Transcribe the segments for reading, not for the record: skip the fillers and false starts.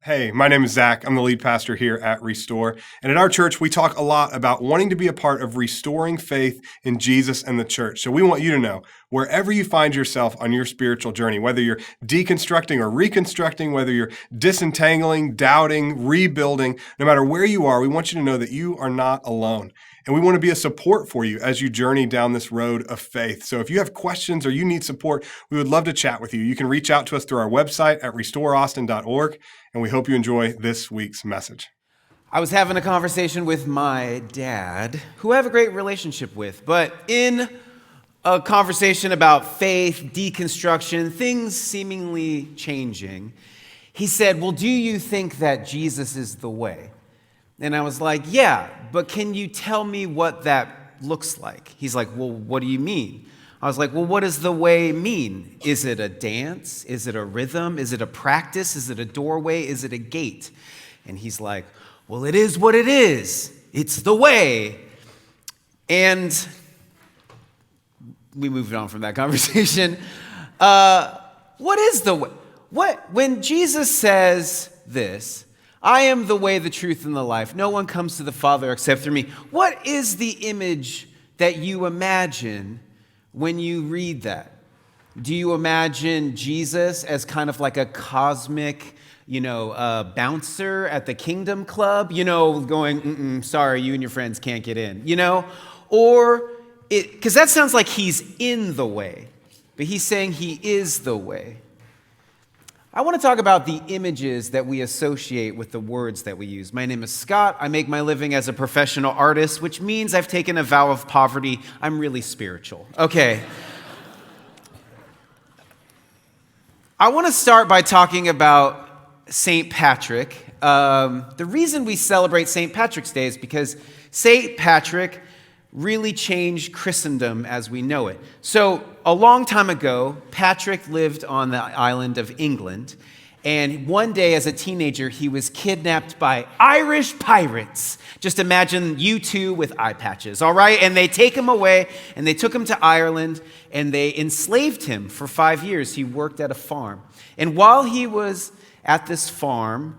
Hey, my name is Zach. I'm the lead pastor here at Restore. And at our church, we talk a lot about wanting to be a part of restoring faith in Jesus and the church. So we want you to know, wherever you find yourself on your spiritual journey, whether you're deconstructing or reconstructing, whether you're disentangling, doubting, rebuilding, no matter where you are, we want you to know that you are not alone. And we want to be a support for you as you journey down this road of faith. So if you have questions or you need support, we would love to chat with you. You can reach out to us through our website at restoreaustin.org. And we hope you enjoy this week's message. I was having a conversation with my dad, who I have a great relationship with, but in a conversation about faith, deconstruction, things seemingly changing, he said, well, do you think that Jesus is the way? And I was like, yeah, but can you tell me what that looks like? He's like, well, what do you mean? I was like, well, what does the way mean? Is it a dance? Is it a rhythm? Is it a practice? Is it a doorway? Is it a gate? And he's like, well, it is what it is. It's the way. And we moved on from that conversation. What is the way? When Jesus says this, I am the way, the truth, and the life. No one comes to the Father except through me. What is the image that you imagine when you read that? Do you imagine Jesus as kind of like a cosmic, bouncer at the Kingdom Club, going, sorry, you and your friends can't get in, Or, because that sounds like he's in the way, but he's saying he is the way. I want to talk about the images that we associate with the words that we use. My name is Scott. I make my living as a professional artist, which means I've taken a vow of poverty. I'm really spiritual. Okay. I want to start by talking about St. Patrick. The reason we celebrate St. Patrick's Day is because St. Patrick really changed Christendom as we know it. So a long time ago, Patrick lived on the island of England, and one day as a teenager, he was kidnapped by Irish pirates. Just imagine you two with eye patches, all right? And they take him away, and they took him to Ireland, and they enslaved him for 5 years. He worked at a farm. And while he was at this farm,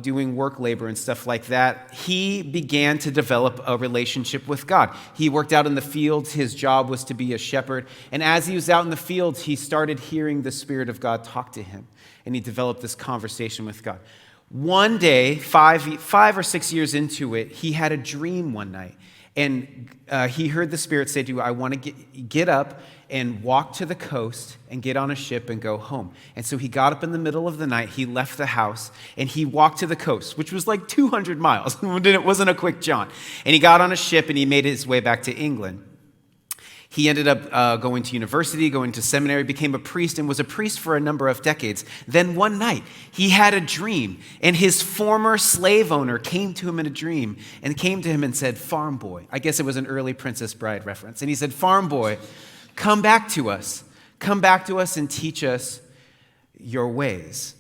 doing work labor and stuff like that, he began to develop a relationship with God. He worked out in the fields. His job was to be a shepherd. And as he was out in the fields, he started hearing the Spirit of God talk to him. And he developed this conversation with God. One day, 5 or 6 years into it, he had a dream one night. And he heard the Spirit say to him, I want to get up and walk to the coast and get on a ship and go home. And so he got up in the middle of the night, he left the house, and he walked to the coast, which was like 200 miles. It wasn't a quick jaunt. And he got on a ship and he made his way back to England. He ended up going to university, going to seminary, became a priest, and was a priest for a number of decades. Then one night, he had a dream, and his former slave owner came to him in a dream and came to him and said, Farm boy. I guess it was an early Princess Bride reference. And he said, Farm boy, come back to us. Come back to us and teach us your ways.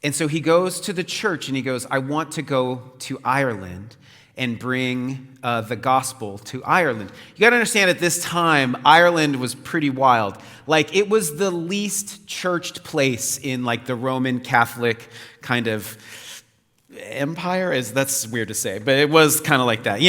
And so he goes to the church and he goes, I want to go to Ireland and bring the gospel to Ireland. You got to understand, at this time, Ireland was pretty wild. Like, it was the least churched place in like the Roman Catholic kind of empire. That's weird to say, but it was kind of like that,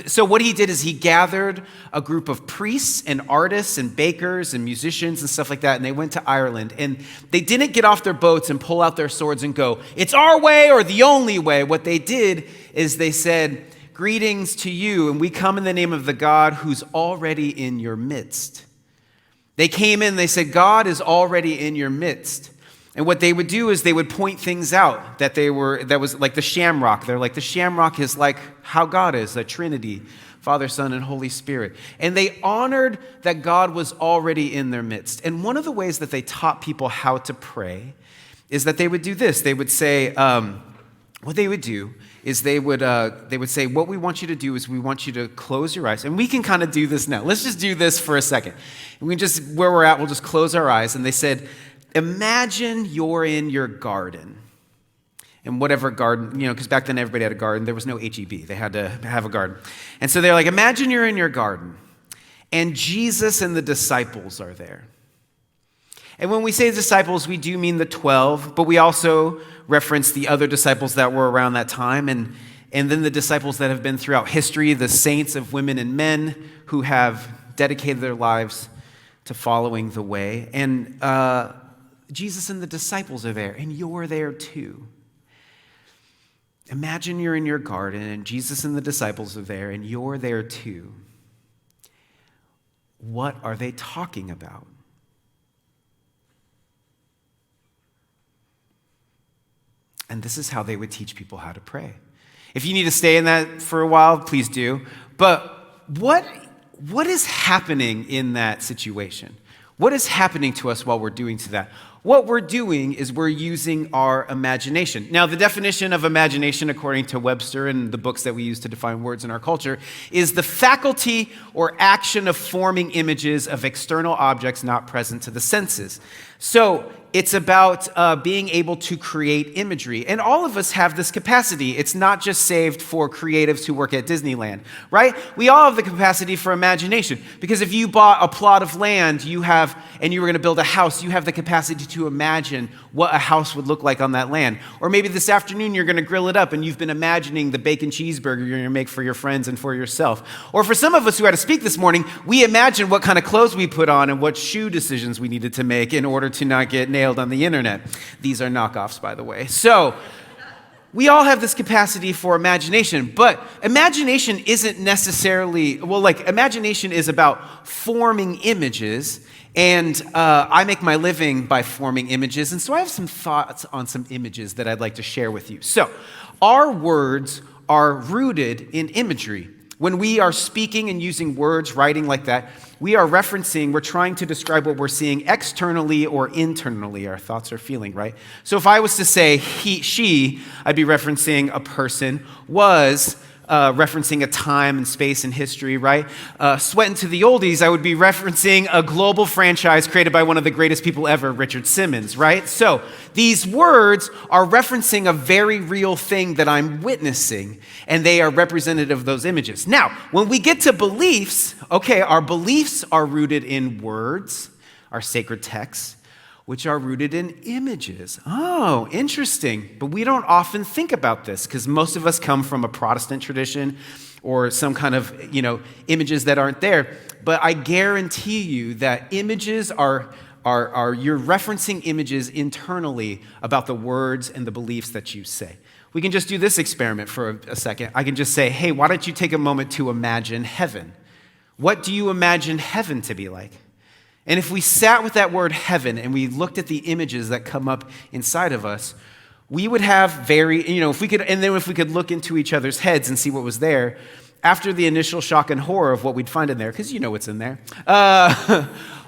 So what he did is he gathered a group of priests and artists and bakers and musicians and stuff like that, and they went to Ireland. And they didn't get off their boats and pull out their swords and go, it's our way or the only way. What they did is they said, greetings to you, and we come in the name of the God who's already in your midst. They came in, they said, God is already in your midst. And what they would do is they would point things out that was like the shamrock. They're like, the shamrock is like how God is, a Trinity, Father, Son, and Holy Spirit. And they honored that God was already in their midst. And one of the ways that they taught people how to pray is that they would do this. They would say, what they would do is they would say, what we want you to do is we want you to close your eyes. And we can kind of do this now. Let's just do this for a second. And where we're at, we'll just close our eyes. And they said, imagine you're in your garden. And whatever garden, because back then everybody had a garden. There was no HEB. They had to have a garden. And so they're like, imagine you're in your garden. And Jesus and the disciples are there. And when we say disciples, we do mean the 12, but we also reference the other disciples that were around that time, and then the disciples that have been throughout history, the saints of women and men who have dedicated their lives to following the way. And Jesus and the disciples are there, and you're there too. Imagine you're in your garden, and Jesus and the disciples are there, and you're there too. What are they talking about? And this is how they would teach people how to pray. If you need to stay in that for a while, please do. But what is happening in that situation? What is happening to us while we're doing to that? What we're doing is we're using our imagination. Now, the definition of imagination, according to Webster and the books that we use to define words in our culture, is the faculty or action of forming images of external objects not present to the senses. So it's about being able to create imagery. And all of us have this capacity. It's not just saved for creatives who work at Disneyland, right? We all have the capacity for imagination. Because if you bought a plot of land and you were going to build a house, you have the capacity to imagine what a house would look like on that land. Or maybe this afternoon you're going to grill it up and you've been imagining the bacon cheeseburger you're going to make for your friends and for yourself. Or for some of us who had to speak this morning, we imagined what kind of clothes we put on and what shoe decisions we needed to make in order to not get nailed on the internet. These are knockoffs, by the way. So we all have this capacity for imagination, but imagination isn't necessarily, imagination is about forming images, and I make my living by forming images, and so I have some thoughts on some images that I'd like to share with you. So our words are rooted in imagery. When we are speaking and using words, writing like that, we're trying to describe what we're seeing externally or internally, our thoughts are feeling, right? So if I was to say he, she, I'd be referencing a person, was referencing a time and space and history, right? Sweatin' to the oldies, I would be referencing a global franchise created by one of the greatest people ever, Richard Simmons, right? So these words are referencing a very real thing that I'm witnessing, and they are representative of those images. Now, when we get to beliefs, okay, our beliefs are rooted in words, our sacred texts, which are rooted in images. Oh, interesting. But we don't often think about this because most of us come from a Protestant tradition or some kind of, images that aren't there. But I guarantee you that images are you're referencing images internally about the words and the beliefs that you say. We can just do this experiment for a second. I can just say, hey, why don't you take a moment to imagine heaven? What do you imagine heaven to be like? And if we sat with that word heaven and we looked at the images that come up inside of us, we would have if we could look into each other's heads and see what was there, after the initial shock and horror of what we'd find in there, because you know what's in there,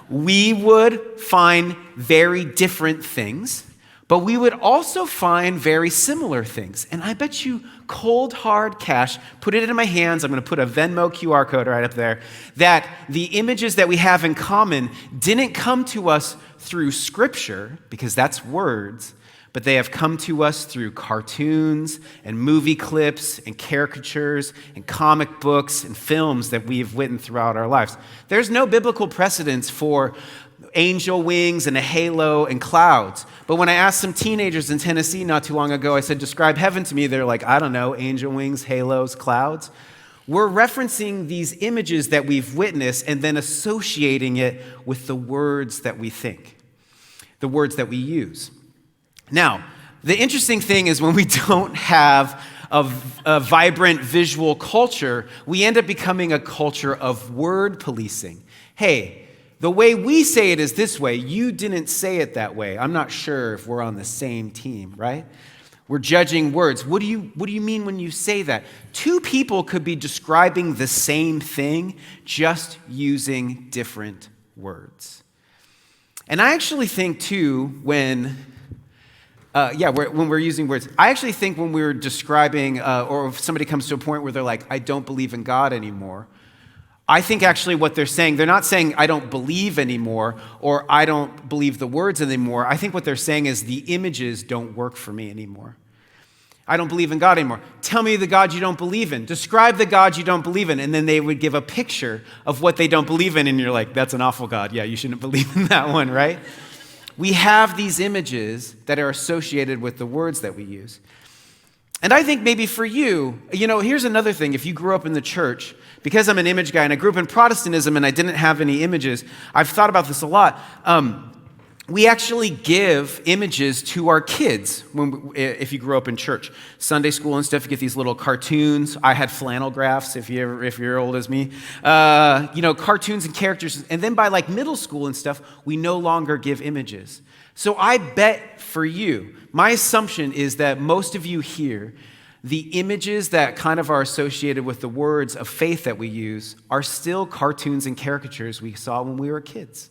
we would find very different things, but we would also find very similar things. And I bet you cold, hard cash, put it in my hands, I'm going to put a Venmo QR code right up there, that the images that we have in common didn't come to us through Scripture, because that's words, but they have come to us through cartoons and movie clips and caricatures and comic books and films that we've written throughout our lives. There's no biblical precedence for angel wings and a halo and clouds. But when I asked some teenagers in Tennessee not too long ago, I said, describe heaven to me. They're like, I don't know, angel wings, halos, clouds. We're referencing these images that we've witnessed and then associating it with the words that we think, the words that we use. Now, the interesting thing is when we don't have a vibrant visual culture, we end up becoming a culture of word policing. Hey, the way we say it is this way. You didn't say it that way. I'm not sure if we're on the same team, right? We're judging words. What do you mean when you say that? Two people could be describing the same thing, just using different words. And I actually think, too, when we're using words, I actually think when we're describing, or if somebody comes to a point where they're like, I don't believe in God anymore, I think actually what they're saying, they're not saying I don't believe anymore or I don't believe the words anymore. I think what they're saying is the images don't work for me anymore. I don't believe in God anymore. Tell me the God you don't believe in. Describe the God you don't believe in. And then they would give a picture of what they don't believe in. And you're like, that's an awful God. Yeah, you shouldn't believe in that one, right? we have these images that are associated with the words that we use. And I think maybe for you, here's another thing. If you grew up in the church, because I'm an image guy and I grew up in Protestantism and I didn't have any images, I've thought about this a lot. We actually give images to our kids if you grew up in church. Sunday school and stuff, you get these little cartoons. I had flannel graphs, if you're old as me. Cartoons and characters. And then by like middle school and stuff, we no longer give images. So I bet for you, my assumption is that most of you here, the images that kind of are associated with the words of faith that we use are still cartoons and caricatures we saw when we were kids.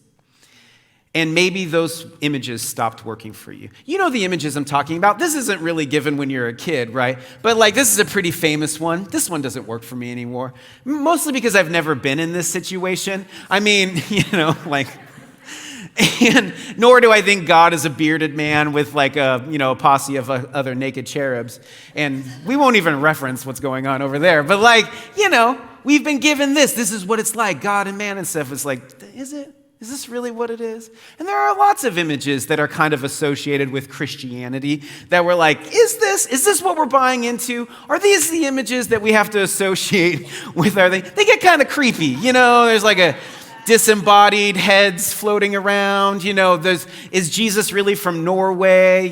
And maybe those images stopped working for you. You know the images I'm talking about. This isn't really given when you're a kid, right? But this is a pretty famous one. This one doesn't work for me anymore. Mostly because I've never been in this situation. I mean, and nor do I think God is a bearded man with a posse of other naked cherubs. And we won't even reference what's going on over there. But we've been given this. This is what it's like, God and man and stuff. It's like, is it? Is this really what it is? And there are lots of images that are kind of associated with Christianity that we're like, is this what we're buying into? Are these the images that we have to associate with our thing? They get kind of creepy. There's like a disembodied heads floating around. Is Jesus really from Norway?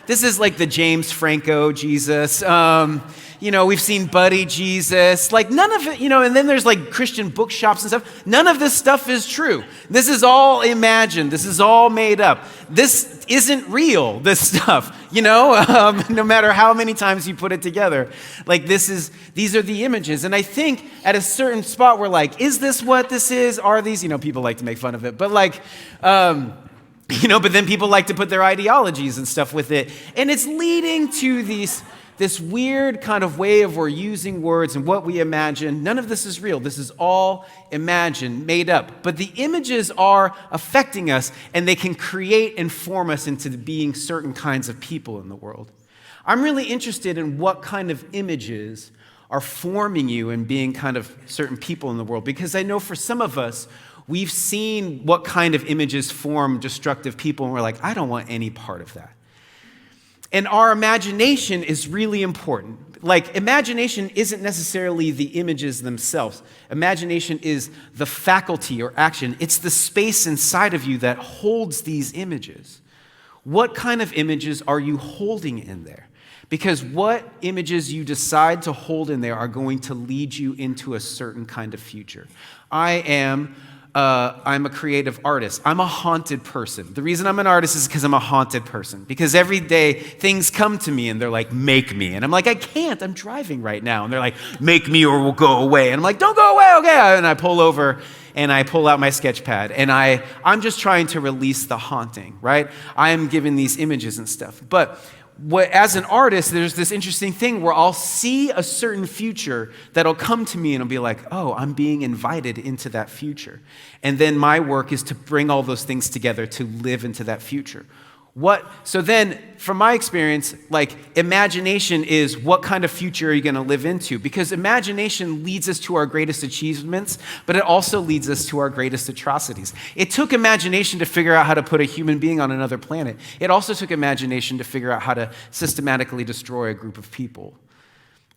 This is like the James Franco Jesus. We've seen Buddy Jesus. None of it, and then there's Christian bookshops and stuff. None of this stuff is true. This is all imagined. This is all made up. This isn't real, this stuff, no matter how many times you put it together. These are the images. And I think at a certain spot we're like, is this what this is? Are these, people like to make fun of it, but but then people like to put their ideologies and stuff with it. And it's leading to this weird kind of way of we're using words and what we imagine. None of this is real. This is all imagined, made up. But the images are affecting us, and they can create and form us into being certain kinds of people in the world. I'm really interested in what kind of images are forming you and being kind of certain people in the world, because I know for some of us, we've seen what kind of images form destructive people, and we're like, I don't want any part of that. And our imagination is really important. Imagination isn't necessarily the images themselves. Imagination is the faculty or action. It's the space inside of you that holds these images. What kind of images are you holding in there? Because what images you decide to hold in there are going to lead you into a certain kind of future. I'm a creative artist. I'm a haunted person. The reason I'm an artist is because I'm a haunted person. Because every day things come to me and they're like, make me. And I'm like, I can't. I'm driving right now. And they're like, make me or we'll go away. And I'm like, don't go away. Okay. And I pull over and I pull out my sketch pad. And I'm just trying to release the haunting, right? I am given these images and stuff. But as an artist, there's this interesting thing where I'll see a certain future that'll come to me and I'll be like, oh, I'm being invited into that future. And then my work is to bring all those things together to live into that future. So then, from my experience, imagination is what kind of future are you going to live into? Because imagination leads us to our greatest achievements, but it also leads us to our greatest atrocities. It took imagination to figure out how to put a human being on another planet. It also took imagination to figure out how to systematically destroy a group of people.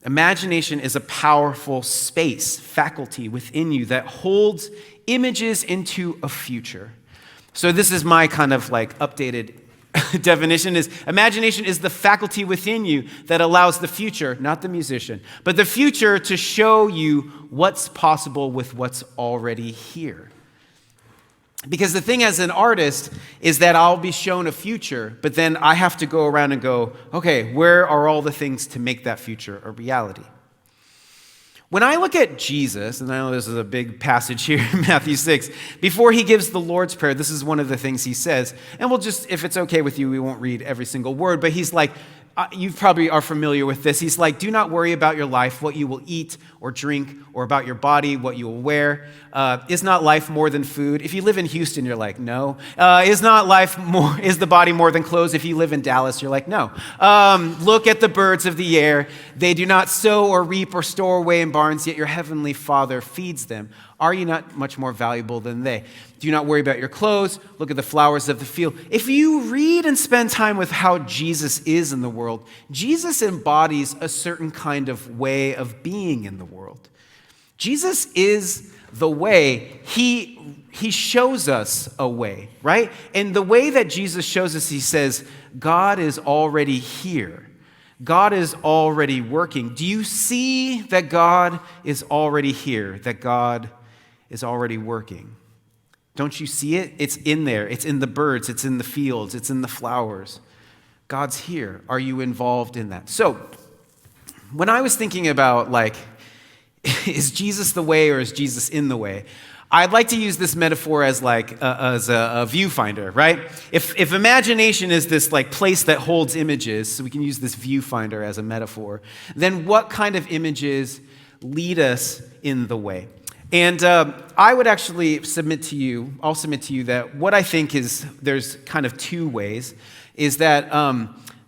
Imagination is a powerful space, faculty within you that holds images into a future. So this is my kind of updated definition is imagination is the faculty within you that allows the future, not the musician, but the future to show you what's possible with what's already here. Because the thing as an artist is that I'll be shown a future, but then I have to go around and go, okay, where are all the things to make that future a reality? When I look at Jesus, and I know this is a big passage here in Matthew 6, before he gives the Lord's Prayer, this is one of the things he says. And we'll just, if it's okay with you, we won't read every single word, but he's like, you probably are familiar with this. He's like, do not worry about your life, what you will eat or drink, or about your body, what you will wear. Is not life more than food? If you live in Houston, you're like, no. Is the body more than clothes? If you live in Dallas, you're like, no. Look at the birds of the air. They do not sow or reap or store away in barns, yet your heavenly Father feeds them. Are you not much more valuable than they? Do not worry about your clothes. Look at the flowers of the field. If you read and spend time with how Jesus is in the world, Jesus embodies a certain kind of way of being in the world. Jesus is the way. He shows us a way, right? And the way that Jesus shows us, he says, God is already here. God is already working. Do you see that God is already here, that God is already working? Don't you see it? It's in there. It's in the birds. It's in the fields. It's in the flowers. God's here. Are you involved in that? So when I was thinking about, like, is Jesus the way or is Jesus in the way? I'd like to use this metaphor as a viewfinder, right? If imagination is this like place that holds images, so we can use this viewfinder as a metaphor, then what kind of images lead us in the way? And I would actually submit to you that what I think is, there's kind of two ways, is that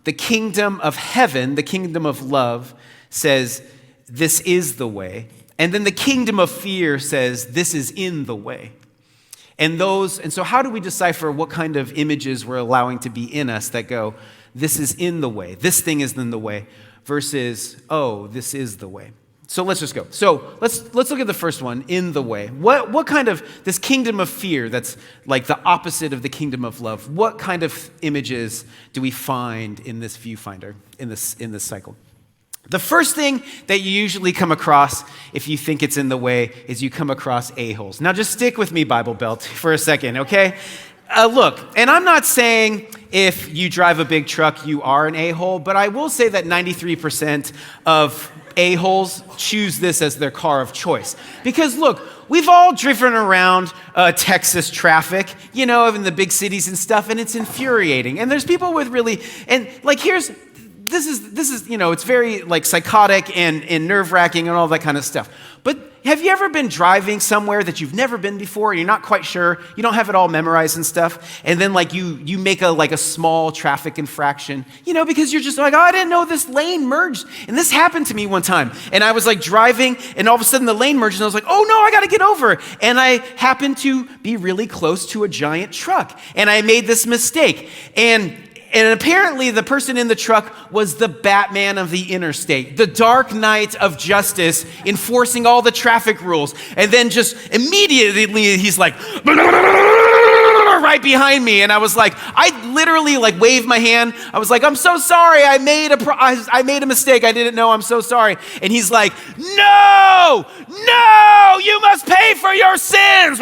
the kingdom of heaven, the kingdom of love, says, this is the way. And then the kingdom of fear says, this is in the way. And so how do we decipher what kind of images we're allowing to be in us that go, this is in the way, this thing is in the way, versus, oh, this is the way? So let's just go. So let's look at the first one, in the way. What kind of, this kingdom of fear that's like the opposite of the kingdom of love, what kind of images do we find in this viewfinder, in this cycle? The first thing that you usually come across if you think it's in the way is you come across a-holes. Now just stick with me, Bible Belt, for a second, okay? Look, and I'm not saying if you drive a big truck, you are an a-hole, but I will say that 93% of a-holes choose this as their car of choice. Because look, we've all driven around Texas traffic, you know, in the big cities and stuff, and it's infuriating. And there's people with really, and like this is, you know, it's very like psychotic and nerve-wracking and all that kind of stuff. But have you ever been driving somewhere that you've never been before, you're not quite sure, you don't have it all memorized and stuff, and then like you make a small traffic infraction, you know, because you're just like, oh, I didn't know this lane merged. And this happened to me one time. And I was like driving, and all of a sudden the lane merged, and I was like, oh no, I gotta get over. And I happened to be really close to a giant truck. And I made this mistake. And apparently the person in the truck was the Batman of the interstate, the Dark Knight of Justice, enforcing all the traffic rules. And then just immediately he's like, right behind me. And I was like, I literally like waved my hand. I was like, I'm so sorry. I made a mistake. I didn't know. I'm so sorry. And he's like, no, you must pay for your sins.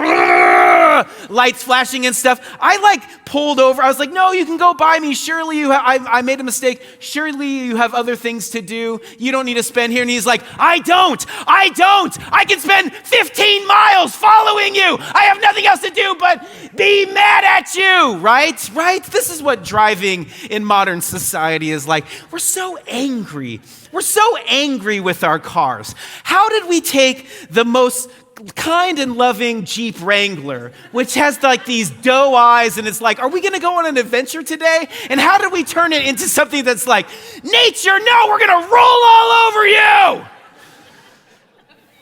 Lights flashing and stuff. I like pulled over. I was like, no, you can go by me. Surely I made a mistake. Surely you have other things to do. You don't need to spend here. And he's like, I don't. I can spend 15 miles following you. I have nothing else to do but be mad at you, right? This is what driving in modern society is like. We're so angry. We're so angry with our cars. How did we take the most kind and loving Jeep Wrangler, which has like these doe eyes, and it's like, are we gonna go on an adventure today? And how did we turn it into something that's like, nature, no, we're gonna roll all over you?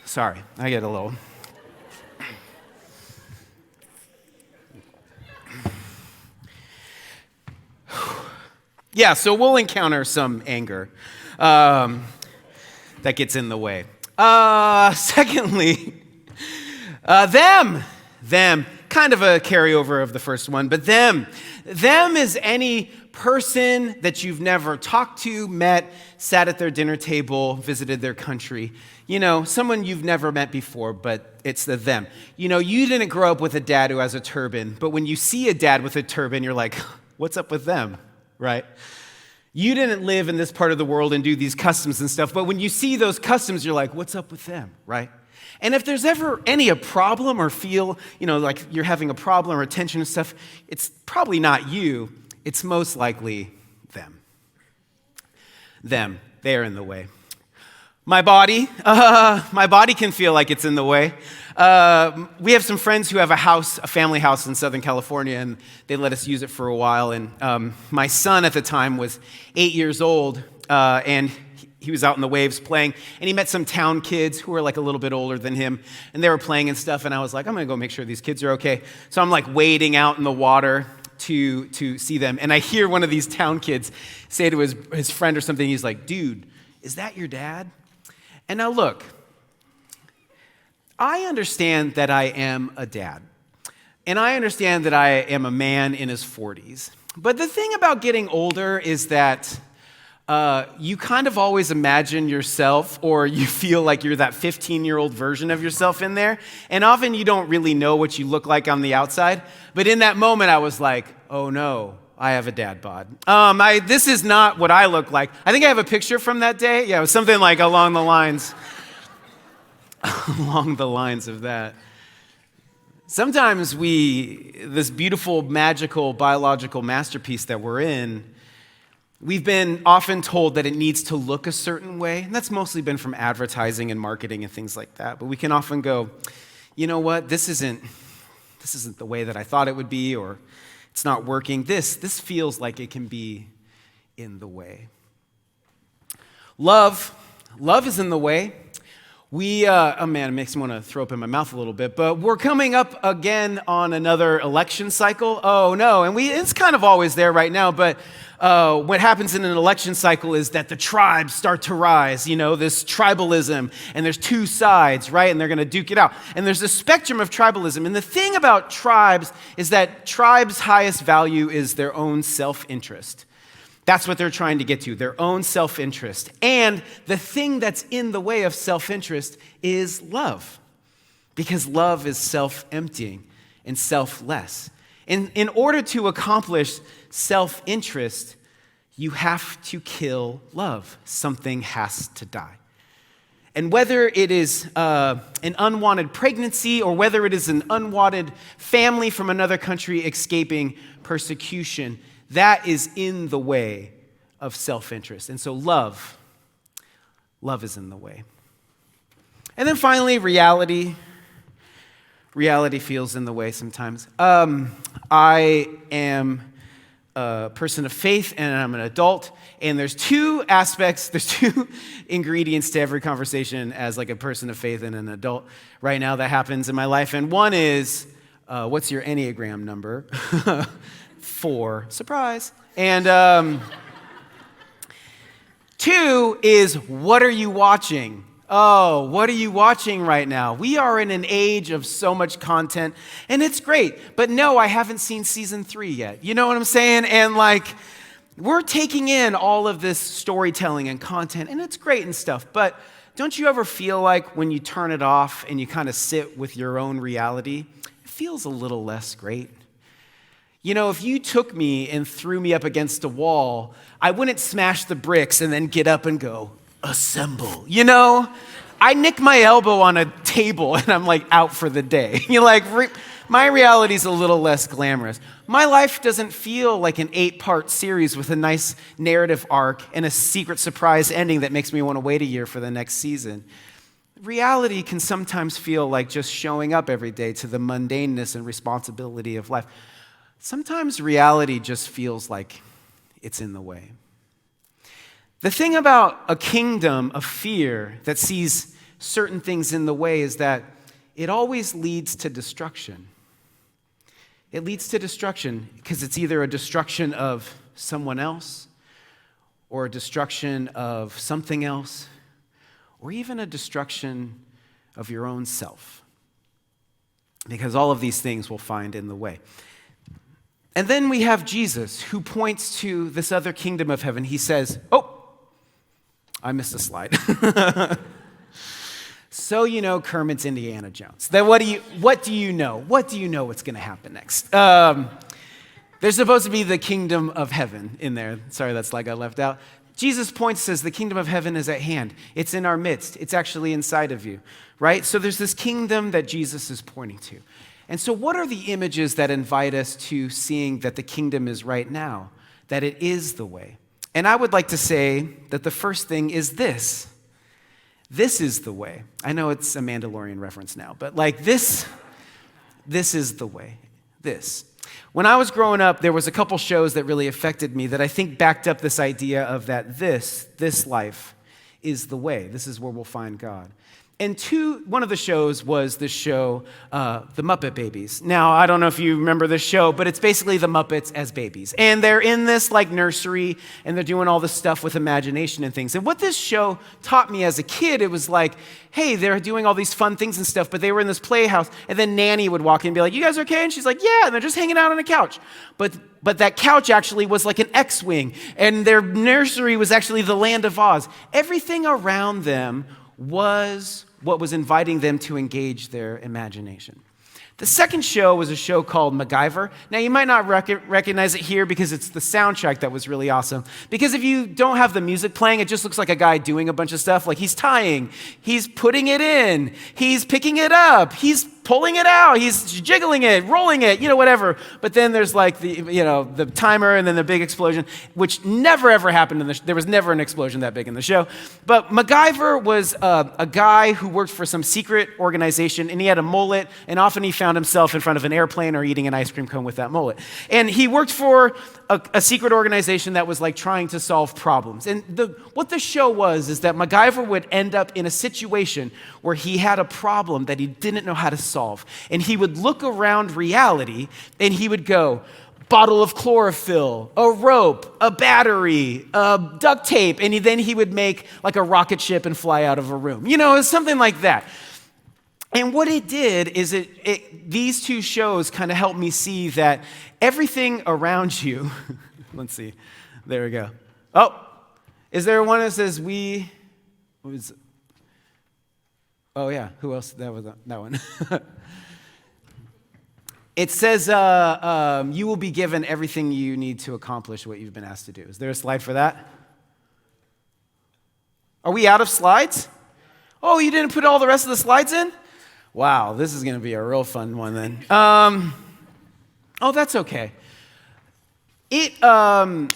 Sorry, I get a little. Yeah, so we'll encounter some anger that gets in the way. Secondly, them, kind of a carryover of the first one, but them is any person that you've never talked to, met, sat at their dinner table, visited their country. You know, someone you've never met before, but it's the them. You know, you didn't grow up with a dad who has a turban, but when you see a dad with a turban, you're like, what's up with them, right? You didn't live in this part of the world and do these customs and stuff, but when you see those customs, you're like, what's up with them, right? And if there's ever a problem or feel, you know, like you're having a problem or tension and stuff, it's probably not you. It's most likely them. They're in the way. My body can feel like it's in the way. We have some friends who have a family house in Southern California, and they let us use it for a while. And my son at the time was 8 years old, and he was out in the waves playing, and he met some town kids who were like a little bit older than him, and they were playing and stuff, and I was like, I'm going to go make sure these kids are okay. So I'm like wading out in the water to see them, and I hear one of these town kids say to his friend or something. He's like, dude, is that your dad? And now look, I understand that I am a dad, and I understand that I am a man in his 40s, but the thing about getting older is that you kind of always imagine yourself, or you feel like you're that 15-year-old version of yourself in there. And often you don't really know what you look like on the outside. But in that moment, I was like, oh no, I have a dad bod. This is not what I look like. I think I have a picture from that day. Yeah, it was something like along the lines of that. Sometimes this beautiful, magical, biological masterpiece that we're in, we've been often told that it needs to look a certain way, and that's mostly been from advertising and marketing and things like that. But we can often go, you know what, this isn't the way that I thought it would be, or it's not working. This feels like it can be in the way. Love is in the way. Oh man, it makes me want to throw up in my mouth a little bit, but we're coming up again on another election cycle. Oh no, and it's kind of always there right now, but what happens in an election cycle is that the tribes start to rise, this tribalism, and there's two sides, right? And they're going to duke it out. And there's a spectrum of tribalism. And the thing about tribes is that tribes' highest value is their own self-interest. That's what they're trying to get to, their own self-interest. And the thing that's in the way of self-interest is love, because love is self-emptying and selfless. In order to accomplish self-interest, you have to kill love. Something has to die. And whether it is an unwanted pregnancy, or whether it is an unwanted family from another country escaping persecution, that is in the way of self-interest. And so love is in the way. And then finally, reality. Reality feels in the way sometimes. I am a person of faith, and I'm an adult, and there's two ingredients to every conversation as like a person of faith and an adult right now that happens in my life. And one is, what's your Enneagram number? 4, surprise. And 2 is, what are you watching? Oh, what are you watching right now? We are in an age of so much content, and it's great. But no, I haven't seen season 3 yet. You know what I'm saying? And we're taking in all of this storytelling and content, and it's great and stuff. But don't you ever feel like when you turn it off and you kind of sit with your own reality, it feels a little less great? If you took me and threw me up against a wall, I wouldn't smash the bricks and then get up and go, assemble. I nick my elbow on a table and I'm out for the day. My reality's a little less glamorous. My life doesn't feel like an 8-part series with a nice narrative arc and a secret surprise ending that makes me want to wait a year for the next season. Reality can sometimes feel like just showing up every day to the mundaneness and responsibility of life. Sometimes reality just feels like it's in the way. The thing about a kingdom of fear that sees certain things in the way is that it always leads to destruction. It leads to destruction because it's either a destruction of someone else, or a destruction of something else, or even a destruction of your own self. Because all of these things we'll find in the way. And then we have Jesus, who points to this other kingdom of heaven. He says, oh, I missed a slide. So Kermit's Indiana Jones. Then what do you know? What do you know what's going to happen next? There's supposed to be the kingdom of heaven in there. Sorry, that slide got left out. Jesus points, says the kingdom of heaven is at hand. It's in our midst. It's actually inside of you, right? So there's this kingdom that Jesus is pointing to. And so what are the images that invite us to seeing that the kingdom is right now, that it is the way? And I would like to say that the first thing is this. This is the way. I know it's a Mandalorian reference now, but this is the way. This. When I was growing up, there was a couple shows that really affected me that I think backed up this idea of that this life is the way. This is where we'll find God. And one of the shows was the show, The Muppet Babies. Now, I don't know if you remember this show, but it's basically the Muppets as babies. And they're in this like nursery, and they're doing all this stuff with imagination and things. And what this show taught me as a kid, it was like, hey, they're doing all these fun things and stuff, but they were in this playhouse, and then Nanny would walk in and be like, you guys okay? And she's like, yeah, and they're just hanging out on a couch. But that couch actually was like an X-Wing, and their nursery was actually the Land of Oz. Everything around them was what was inviting them to engage their imagination. The second show was a show called MacGyver. Now, you might not recognize it here because it's the soundtrack that was really awesome. Because if you don't have the music playing, it just looks like a guy doing a bunch of stuff. Like he's tying, he's putting it in, he's picking it up, he's pulling it out, he's jiggling it, rolling it, whatever. But then there's like the timer and then the big explosion, which never ever happened there was never an explosion that big in the show. But MacGyver was a guy who worked for some secret organization, and he had a mullet, and often he found himself in front of an airplane or eating an ice cream cone with that mullet. And he worked for a secret organization that was like trying to solve problems. And what the show was is that MacGyver would end up in a situation where he had a problem that he didn't know how to solve. And he would look around reality and he would go, bottle of chlorophyll, a rope, a battery, duct tape, and then he would make like a rocket ship and fly out of a room. It was something like that. And what it did is these two shows kind of helped me see that everything around you, let's see, there we go. Oh, is there one that says oh yeah, who else? That was that one. It says, you will be given everything you need to accomplish what you've been asked to do. Is there a slide for that? Are we out of slides? Oh, you didn't put all the rest of the slides in? Wow, this is going to be a real fun one then. Oh, that's okay. Okay.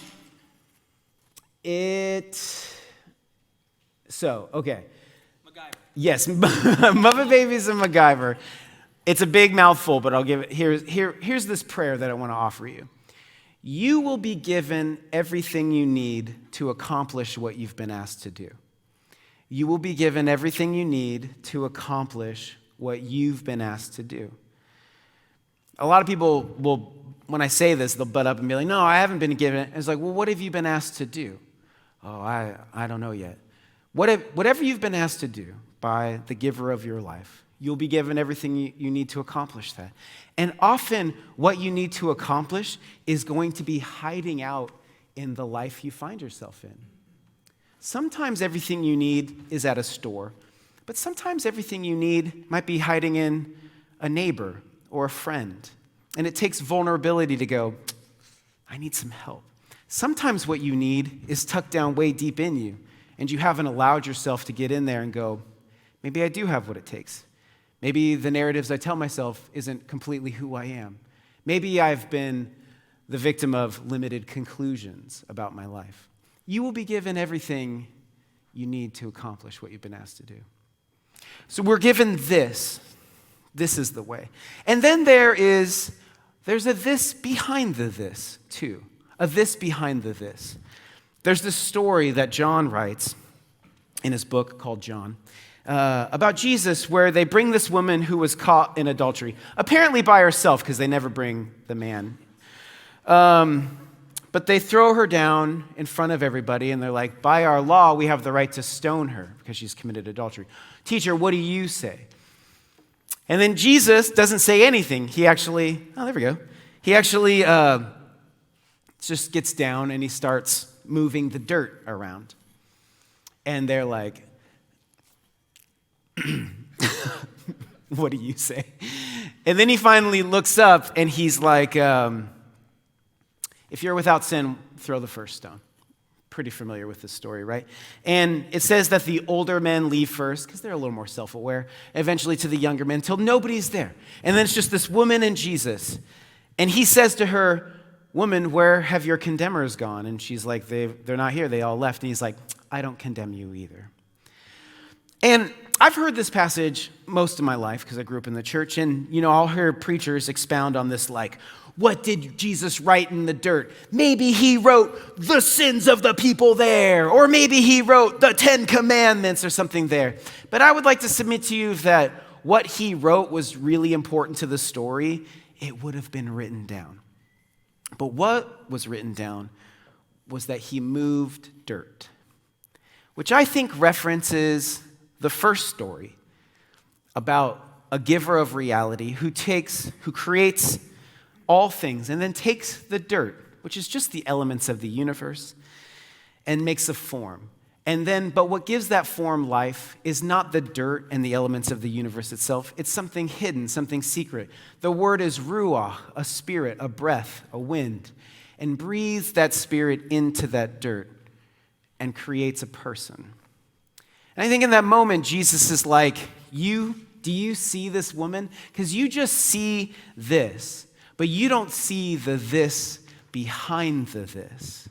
MacGyver. Yes, Muppet Babies and MacGyver. It's a big mouthful, but I'll give it. Here's this prayer that I want to offer you. You will be given everything you need to accomplish what you've been asked to do. You will be given everything you need to accomplish what you've been asked to do. A lot of people will, when I say this, they'll butt up and be like, no, I haven't been given it. It's like, well, what have you been asked to do? Oh, I don't know yet. Whatever you've been asked to do by the giver of your life, you'll be given everything you need to accomplish that. And often what you need to accomplish is going to be hiding out in the life you find yourself in. Sometimes everything you need is at a store, but sometimes everything you need might be hiding in a neighbor or a friend. And it takes vulnerability to go, I need some help. Sometimes what you need is tucked down way deep in you, and you haven't allowed yourself to get in there and go, maybe I do have what it takes. Maybe the narratives I tell myself isn't completely who I am. Maybe I've been the victim of limited conclusions about my life. You will be given everything you need to accomplish what you've been asked to do. So we're given this. This is the way. And then there's a this behind the this, too. A this behind the this. There's this story that John writes in his book called John about Jesus, where they bring this woman who was caught in adultery, apparently by herself, because they never bring the man. But they throw her down in front of everybody, and they're like, by our law, we have the right to stone her because she's committed adultery. Teacher, what do you say? And then Jesus doesn't say anything. He actually just gets down and he starts moving the dirt around. And they're like, what do you say? And then he finally looks up and he's like, if you're without sin, throw the first stone. Pretty familiar with this story, right? And it says that the older men leave first because they're a little more self-aware, eventually to the younger men until nobody's there. And then it's just this woman and Jesus. And he says to her, woman, where have your condemners gone? And she's like, they're not here. They all left. And he's like, I don't condemn you either. And I've heard this passage most of my life because I grew up in the church, and I'll hear preachers expound on this like, what did Jesus write in the dirt? Maybe he wrote the sins of the people there, or maybe he wrote the 10 Commandments or something there. But I would like to submit to you that what he wrote was really important to the story. It would have been written down. But what was written down was that he moved dirt, which I think references the first story about a giver of reality who creates all things and then takes the dirt, which is just the elements of the universe, and makes a form. But what gives that form life is not the dirt and the elements of the universe itself. It's something hidden, something secret. The word is ruach, a spirit, a breath, a wind, and breathes that spirit into that dirt and creates a person. And I think in that moment, Jesus is like, do you see this woman? Because you just see this, but you don't see the this behind the this.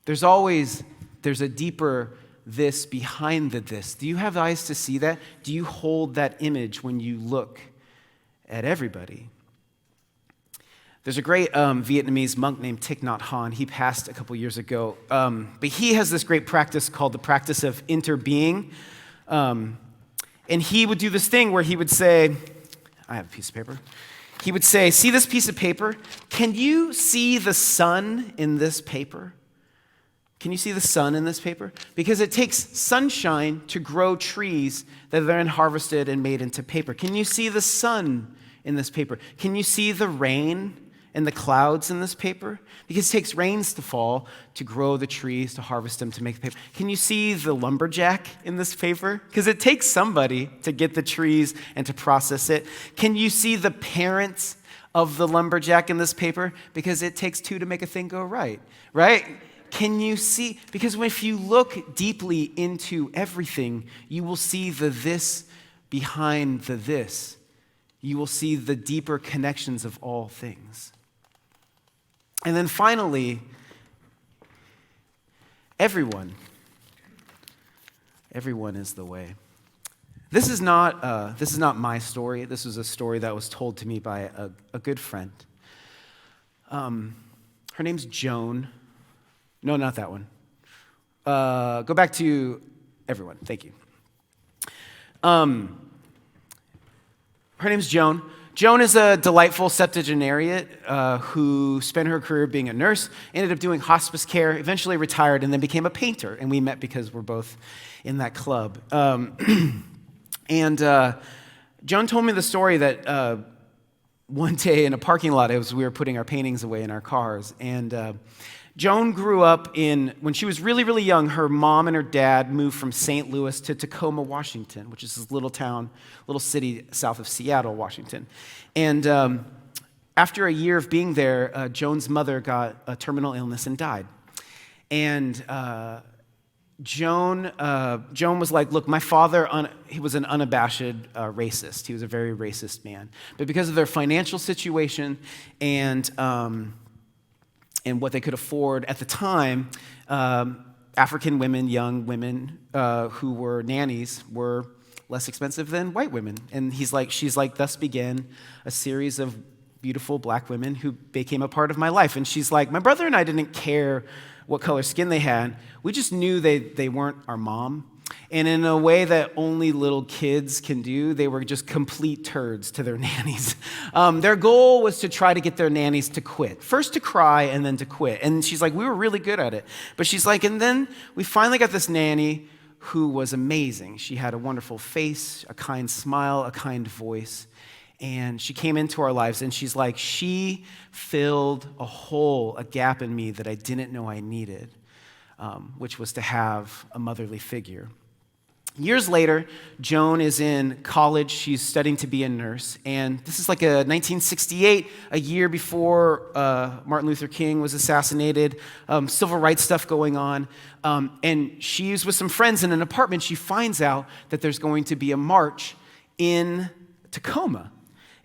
There's a deeper this behind the this. Do you have eyes to see that? Do you hold that image when you look at everybody? There's a great Vietnamese monk named Thich Nhat Hanh. He passed a couple years ago. But he has this great practice called the practice of interbeing. And he would do this thing where he would say, I have a piece of paper. He would say, see this piece of paper? Can you see the sun in this paper? Can you see the sun in this paper? Because it takes sunshine to grow trees that are then harvested and made into paper. Can you see the sun in this paper? Can you see the rain and the clouds in this paper? Because it takes rains to fall to grow the trees, to harvest them, to make the paper. Can you see the lumberjack in this paper? Because it takes somebody to get the trees and to process it. Can you see the parents of the lumberjack in this paper? Because it takes two to make a thing go right? Can you see? Because if you look deeply into everything, you will see the this behind the this. You will see the deeper connections of all things. And then finally, everyone is the way. This is not my story. This is a story that was told to me by a good friend. Her name's Joan. No, not that one. Go back to everyone. Thank you. Her name's Joan. Joan is a delightful septuagenarian who spent her career being a nurse, ended up doing hospice care, eventually retired, and then became a painter. And we met because we're both in that club. And Joan told me the story that one day in a parking lot, we were putting our paintings away in our cars, and Joan grew up when she was really, really young, her mom and her dad moved from St. Louis to Tacoma, Washington, which is this little city south of Seattle, Washington. And after a year of being there, Joan's mother got a terminal illness and died. And Joan was like, look, my father, he was an unabashed racist. He was a very racist man. But because of their financial situation and what they could afford at the time, African women, young women who were nannies were less expensive than white women. And she's like, thus began a series of beautiful black women who became a part of my life. And she's like, my brother and I didn't care what color skin they had. We just knew they weren't our mom. And in a way that only little kids can do, they were just complete turds to their nannies. Their goal was to try to get their nannies to quit. First to cry and then to quit. And she's like, we were really good at it. But she's like, and then we finally got this nanny who was amazing. She had a wonderful face, a kind smile, a kind voice. And she came into our lives, and she's like, she filled a hole, a gap in me that I didn't know I needed, which was to have a motherly figure. Years later, Joan is in college. She's studying to be a nurse. And this is like a 1968, a year before Martin Luther King was assassinated, civil rights stuff going on. And she's with some friends in an apartment. She finds out that there's going to be a march in Tacoma.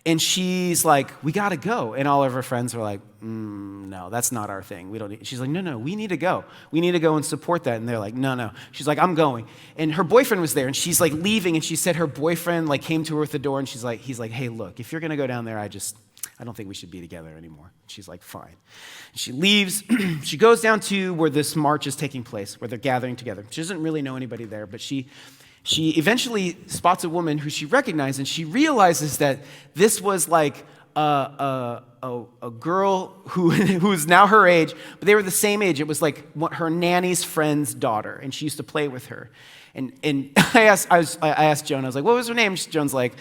And she's like, we got to go. And all of her friends are like, no, that's not our thing. We don't need. She's like, no, we need to go. We need to go and support that. And they're like, no. She's like, I'm going. And her boyfriend was there, and she's like leaving, and she said her boyfriend like came to her at the door, and he's like, hey, look, if you're gonna go down there, I don't think we should be together anymore. She's like, fine. She leaves. She goes down to where this march is taking place, where they're gathering together. She doesn't really know anybody there, but she eventually spots a woman who she recognizes, and she realizes that this was like a girl who's now her age, but they were the same age. It was like her nanny's friend's daughter, and she used to play with her. And I asked Joan, I was like, what was her name? Joan's like,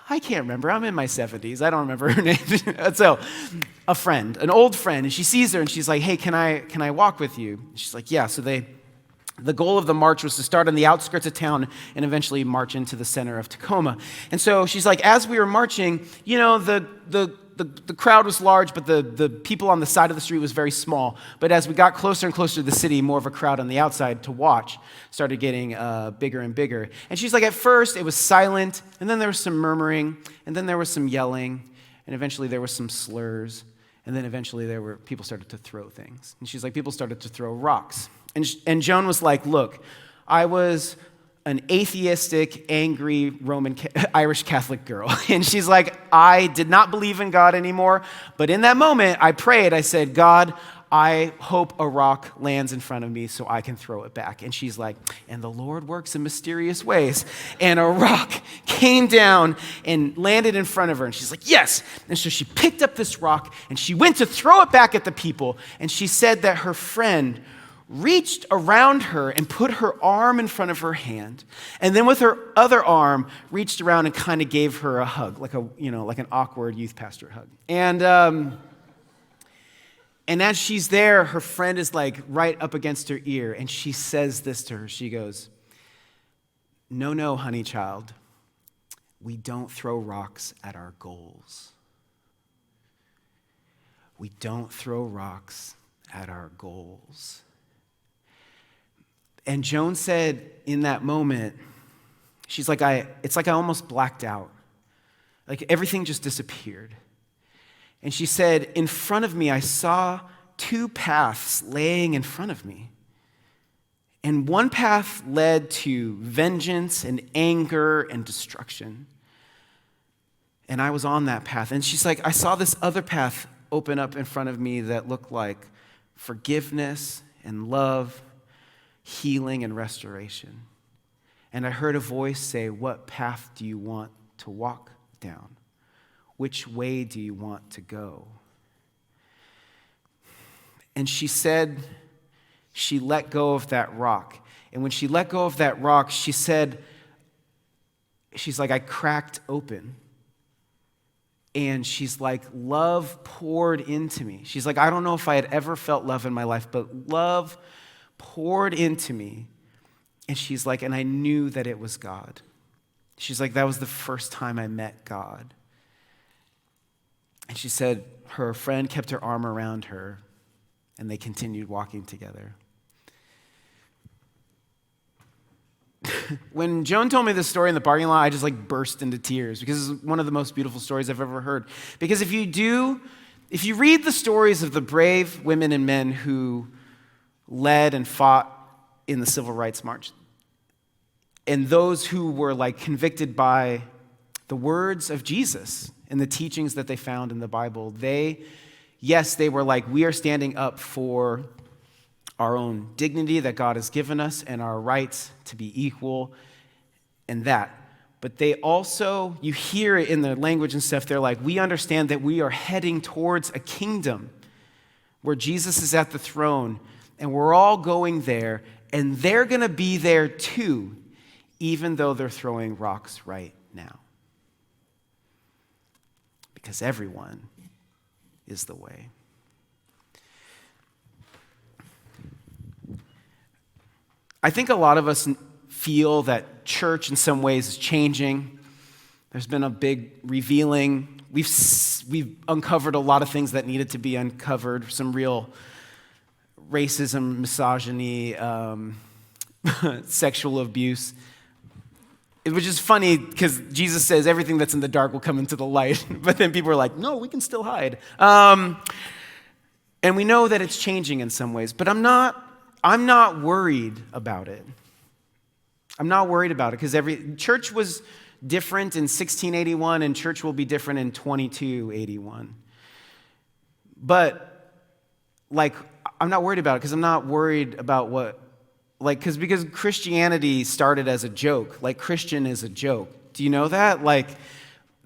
I can't remember. I'm in my 70s. I don't remember her name. So a friend, an old friend, and she sees her, and she's like, hey, can I walk with you? And she's like, yeah. So the goal of the march was to start on the outskirts of town and eventually march into the center of Tacoma. And so she's like, as we were marching, the crowd was large, but the people on the side of the street was very small. But as we got closer and closer to the city, more of a crowd on the outside to watch started getting bigger and bigger. And she's like, at first it was silent, and then there was some murmuring, and then there was some yelling, and eventually there was some slurs, and then eventually people started to throw things. And she's like, people started to throw rocks. And Joan was like, look, I was an atheistic, angry Irish Catholic girl. And she's like, I did not believe in God anymore. But in that moment, I prayed. I said, God, I hope a rock lands in front of me so I can throw it back. And she's like, and the Lord works in mysterious ways. And a rock came down and landed in front of her. And she's like, yes. And so she picked up this rock and she went to throw it back at the people. And she said that her friend reached around her and put her arm in front of her hand, and then with her other arm reached around and kind of gave her a hug, like an awkward youth pastor hug. And as she's there, her friend is like right up against her ear, and she says this to her. She goes, no, honey child, we don't throw rocks at our goals. We don't throw rocks at our goals. And Joan said in that moment, she's like, it's like I almost blacked out. Like everything just disappeared. And she said, in front of me, I saw two paths laying in front of me. And one path led to vengeance and anger and destruction. And I was on that path. And she's like, I saw this other path open up in front of me that looked like forgiveness and love, healing and restoration. And I heard a voice say, what path do you want to walk down? Which way do you want to go? And she said she let go of that rock. And when she let go of that rock, she's like, I cracked open. And she's like, love poured into me. She's like, I don't know if I had ever felt love in my life, but love poured into me. And she's like, and I knew that it was God. She's like, that was the first time I met God. And she said her friend kept her arm around her, and they continued walking together. When Joan told me this story in the parking lot, I just like burst into tears because it's one of the most beautiful stories I've ever heard. Because if you read the stories of the brave women and men who led and fought in the Civil Rights March, and those who were like convicted by the words of Jesus and the teachings that they found in the Bible, they were like, we are standing up for our own dignity that God has given us and our rights to be equal and that. But they also, you hear it in their language and stuff, they're like, we understand that we are heading towards a kingdom where Jesus is at the throne, and we're all going there, and they're going to be there too, even though they're throwing rocks right now. Because everyone is the way. I think a lot of us feel that church in some ways is changing. There's been a big revealing. We've uncovered a lot of things that needed to be uncovered, some real racism, misogyny, sexual abuse. It was just funny because Jesus says everything that's in the dark will come into the light. But then people are like, no, we can still hide. And we know that it's changing in some ways, but I'm not worried about it. I'm not worried about it because every church was different in 1681 and church will be different in 2281. But I'm not worried about it because I'm not worried about because Christianity started as a joke. Christian is a joke. Do you know that?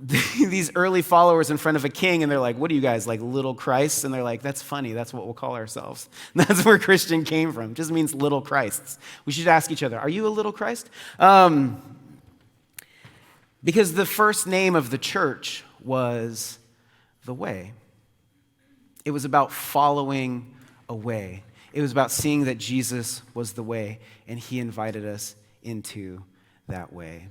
These early followers in front of a king, and they're like, what are you guys, little Christs? And they're like, that's funny. That's what we'll call ourselves. That's where Christian came from. It just means little Christs. We should ask each other, are you a little Christ? Because the first name of the church was the way. It was about following a way. It was about seeing that Jesus was the way, and he invited us into that way.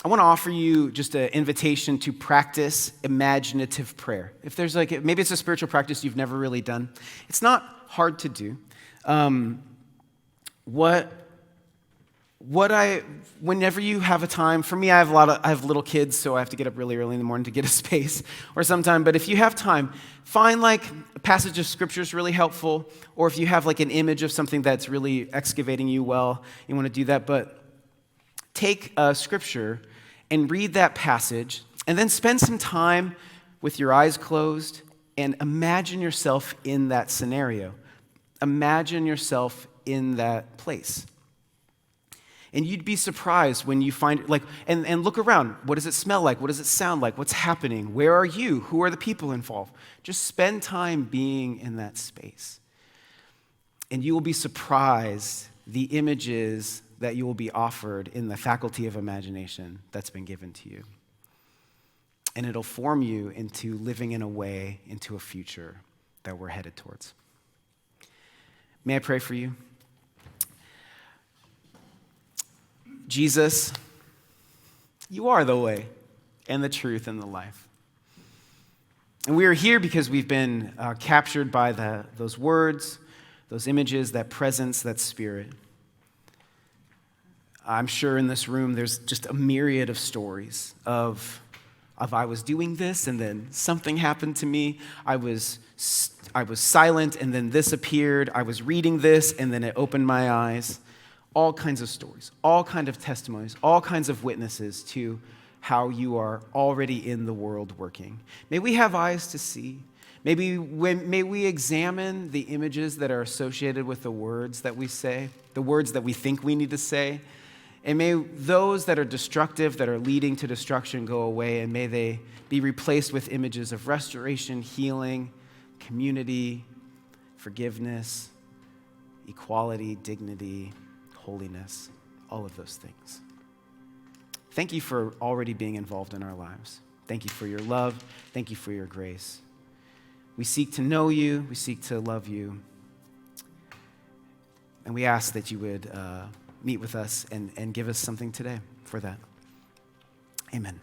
I want to offer you just an invitation to practice imaginative prayer. If there's maybe it's a spiritual practice you've never really done. It's not hard to do. Whenever you have a time, for me, I have little kids, so I have to get up really early in the morning to get a space or sometime. But if you have time, find a passage of scripture is really helpful, or if you have an image of something that's really excavating you well, you want to do that. But take scripture and read that passage, and then spend some time with your eyes closed and imagine yourself in that scenario. Imagine yourself in that place. And you'd be surprised when you find, and look around. What does it smell like? What does it sound like? What's happening? Where are you? Who are the people involved? Just spend time being in that space. And you will be surprised the images that you will be offered in the faculty of imagination that's been given to you. And it'll form you into living in a way, into a future that we're headed towards. May I pray for you? Jesus, you are the way and the truth and the life. And we are here because we've been captured by those words, those images, that presence, that spirit. I'm sure in this room there's just a myriad of stories of I was doing this and then something happened to me. I was silent and then this appeared. I was reading this and then it opened my eyes. All kinds of stories, all kinds of testimonies, all kinds of witnesses to how you are already in the world working. May we have eyes to see. May we examine the images that are associated with the words that we say, the words that we think we need to say. And may those that are destructive, that are leading to destruction, go away, and may they be replaced with images of restoration, healing, community, forgiveness, equality, dignity, holiness, all of those things. Thank you for already being involved in our lives. Thank you for your love. Thank you for your grace. We seek to know you. We seek to love you. And we ask that you would meet with us and give us something today for that. Amen.